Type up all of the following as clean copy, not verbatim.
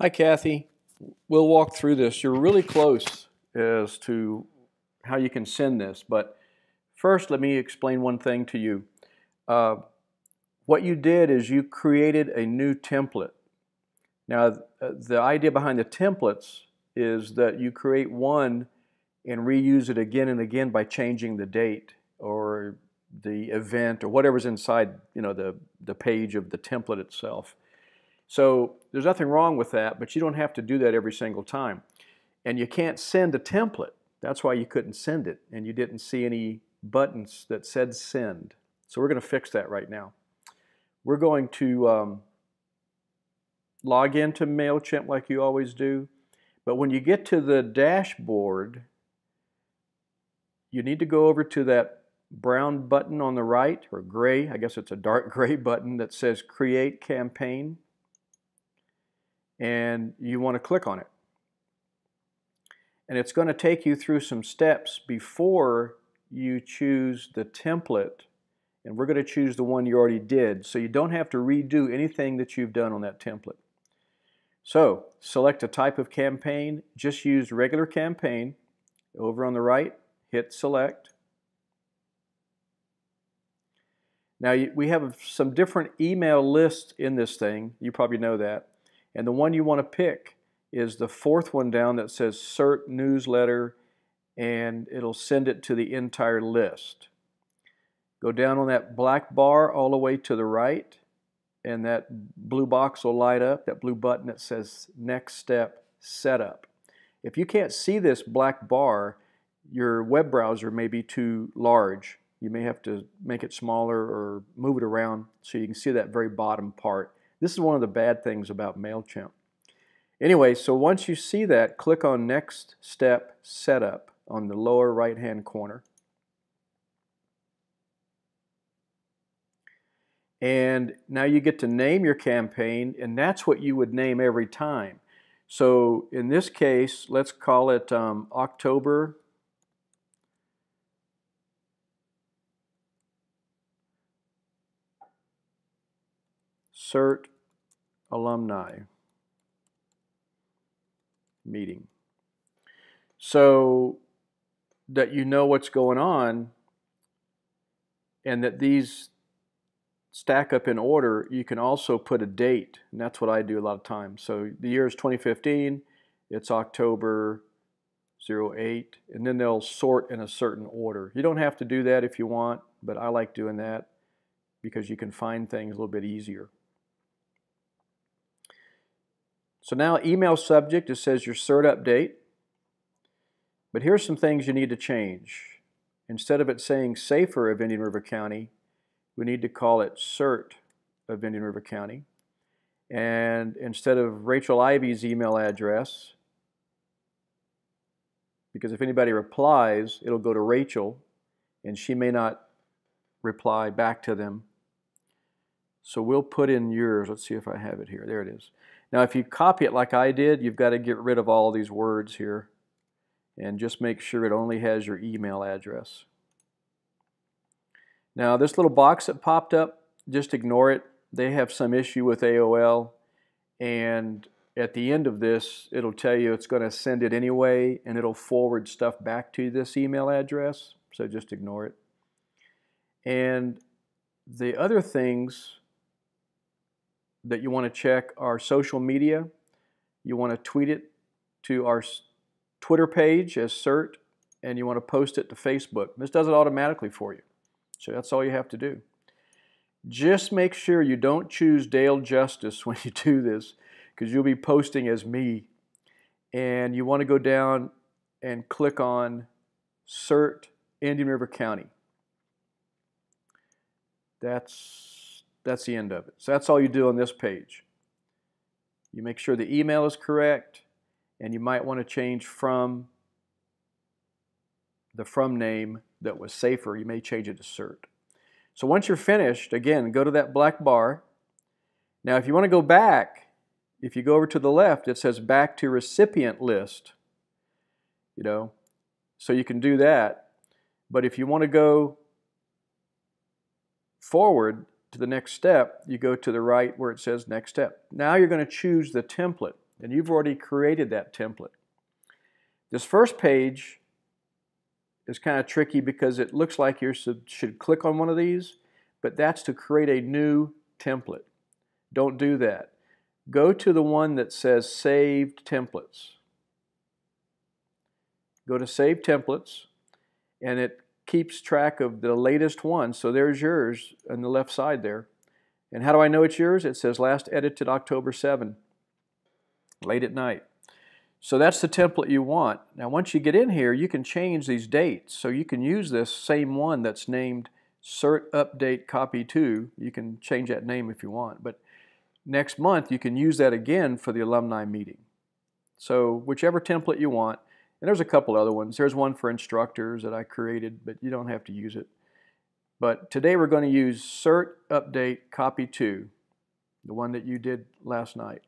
Hi, Kathy. We'll walk through this. You're really close as to how you can send this, but first let me explain one thing to you. Uh, what you did is you created a new template. Now, the idea behind the templates is that you create one and reuse it again and again by changing the date or the event or whatever's inside, the page of the template itself. So there's nothing wrong with that, but you don't have to do that every single time. And you can't send a template. That's why you couldn't send it, and you didn't see any buttons that said send. So we're going to fix that right now. We're going to log into MailChimp like you always do, but when you get to the dashboard, you need to go over to that brown button on the right, or gray, I guess it's a dark gray button that says Create Campaign, and you want to click on it. And it's going to take you through some steps before you choose the template, and we're going to choose the one you already did, so you don't have to redo anything that you've done on that template. So select a type of campaign, just use regular campaign. Over on the right, hit select. Now we have some different email lists in this thing, you probably know that, and the one you want to pick is the fourth one down that says CERT newsletter, and it'll send it to the entire list. Go down on that black bar all the way to the right, and that blue box will light up, that blue button that says Next Step Setup. If you can't see this black bar, your web browser may be too large. You may have to make it smaller or move it around so you can see that very bottom part. This is one of the bad things about MailChimp. Anyway, so once you see that, click on Next Step Setup on the lower right-hand corner. And now you get to name your campaign, and that's what you would name every time. So in this case, let's call it October CERT Alumni Meeting. So that you know what's going on and that these stack up in order, you can also put a date, and that's what I do a lot of times. So the year is 2015, it's October 08, and then they'll sort in a certain order. You don't have to do that if you want, but I like doing that because you can find things a little bit easier. So now email subject, it says your CERT update, but here's some things you need to change. Instead of it saying Safer of Indian River County, we need to call it CERT of Indian River County. And instead of Rachel Ivy's email address, because if anybody replies, it'll go to Rachel, and she may not reply back to them. So we'll put in yours. Let's see if I have it here. There it is. Now if you copy it like I did, you've got to get rid of all these words here and just make sure it only has your email address. Now this little box that popped up, just ignore it. They have some issue with AOL, and at the end of this it'll tell you it's going to send it anyway, and it'll forward stuff back to this email address, so just ignore it. And the other things that you want to check are social media. You want to tweet it to our Twitter page as CERT, and you want to post it to Facebook. This does it automatically for you. So that's all you have to do. Just make sure you don't choose Dale Justice when you do this, because you'll be posting as me. And you want to go down and click on CERT Indian River County. That's the end of it. So that's all you do on this page. You make sure the email is correct, and you might want to change from the from name that was Safer. You may change it to CERT. So once you're finished, again, go to that black bar. Now if you want to go back, if you go over to the left, it says back to recipient list. So you can do that. But if you want to go forward to the next step, you go to the right where it says next step. Now you're going to choose the template. And you've already created that template. This first page is kind of tricky because it looks like you should click on one of these, but that's to create a new template. Don't do that. Go to the one that says Saved Templates. Go to Save Templates, and it keeps track of the latest one. So there's yours on the left side there. And how do I know it's yours? It says last edited October 7, late at night. So that's the template you want. Now once you get in here, you can change these dates. So you can use this same one that's named Cert Update Copy 2. You can change that name if you want. But next month, you can use that again for the alumni meeting. So whichever template you want. And there's a couple other ones. There's one for instructors that I created, but you don't have to use it. But today we're going to use Cert Update Copy 2, the one that you did last night.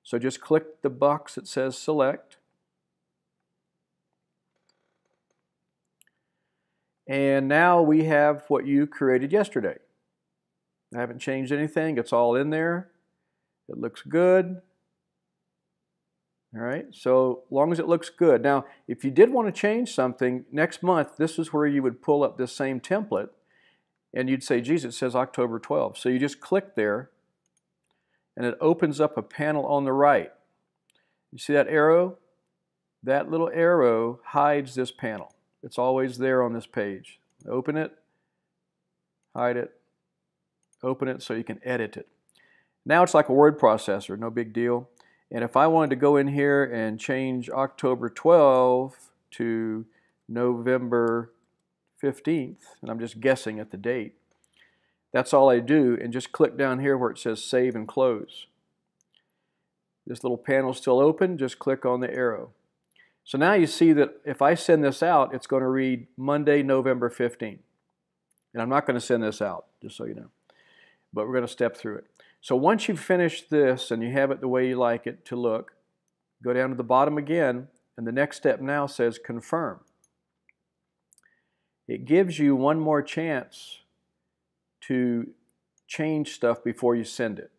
So just click the box that says Select. And now we have what you created yesterday. I haven't changed anything. It's all in there. It looks good. All right, so as long as it looks good. Now, if you did want to change something, next month, this is where you would pull up this same template, and you'd say, geez, it says October 12. So you just click there, and it opens up a panel on the right. You see that arrow? That little arrow hides this panel. It's always there on this page. Open it, hide it, open it so you can edit it. Now it's like a word processor, no big deal. And if I wanted to go in here and change October 12 to November 15th, and I'm just guessing at the date, that's all I do, and just click down here where it says Save and Close. This little panel is still open, just click on the arrow. So now you see that if I send this out, it's going to read Monday, November 15th. And I'm not going to send this out, just so you know. But we're going to step through it. So once you've finished this and you have it the way you like it to look, go down to the bottom again, and the next step now says Confirm. It gives you one more chance to change stuff before you send it.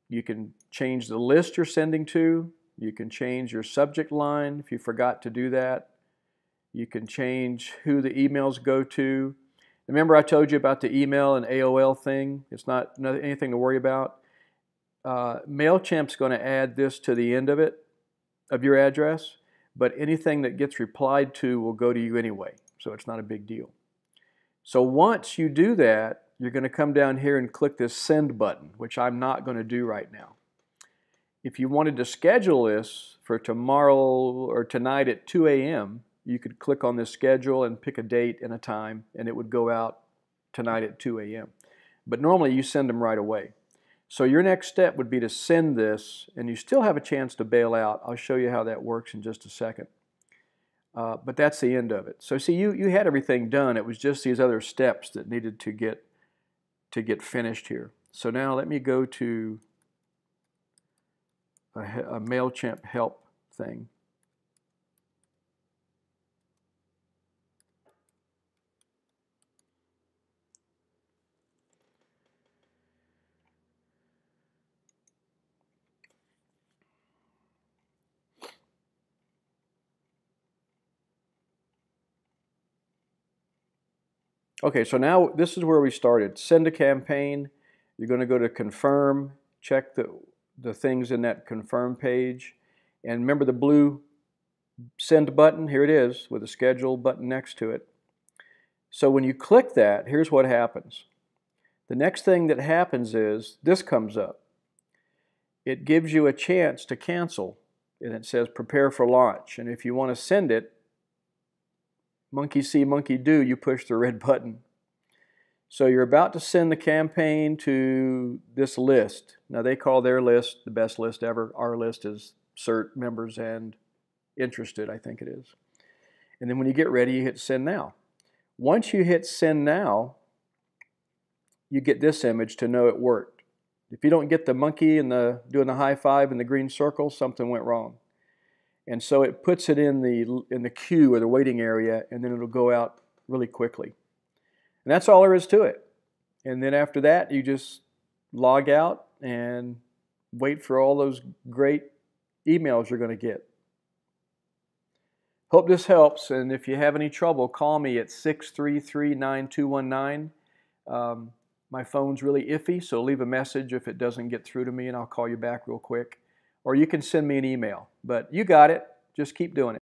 You can change the list you're sending to. You can change your subject line if you forgot to do that. You can change who the emails go to. Remember I told you about the email and AOL thing? It's not anything to worry about. MailChimp's going to add this to the end of it, of your address, but anything that gets replied to will go to you anyway, so it's not a big deal. So once you do that, you're going to come down here and click this Send button, which I'm not going to do right now. If you wanted to schedule this for tomorrow or tonight at 2 a.m., you could click on this schedule and pick a date and a time, and it would go out tonight at 2 a.m. But normally you send them right away. So your next step would be to send this, and you still have a chance to bail out. I'll show you how that works in just a second. But that's the end of it. So see, you had everything done. It was just these other steps that needed to get finished here. So now let me go to a MailChimp help thing. Okay, so now this is where we started. Send a campaign. You're going to go to Confirm, check the things in that Confirm page. And remember the blue Send button? Here it is with a Schedule button next to it. So when you click that, here's what happens. The next thing that happens is this comes up. It gives you a chance to cancel, and it says Prepare for Launch. And if you want to send it, monkey see, monkey do, you push the red button. So you're about to send the campaign to this list. Now they call their list the best list ever. Our list is CERT members and interested, I think it is. And then when you get ready, you hit Send Now. Once you hit Send Now, you get this image to know it worked. If you don't get the monkey and doing the high five in the green circle, something went wrong. And so it puts it in the queue or the waiting area, and then it'll go out really quickly. And that's all there is to it. And then after that, you just log out and wait for all those great emails you're going to get. Hope this helps, and if you have any trouble, call me at 633-9219. My phone's really iffy, so leave a message if it doesn't get through to me, and I'll call you back real quick. Or you can send me an email. But you got it. Just keep doing it.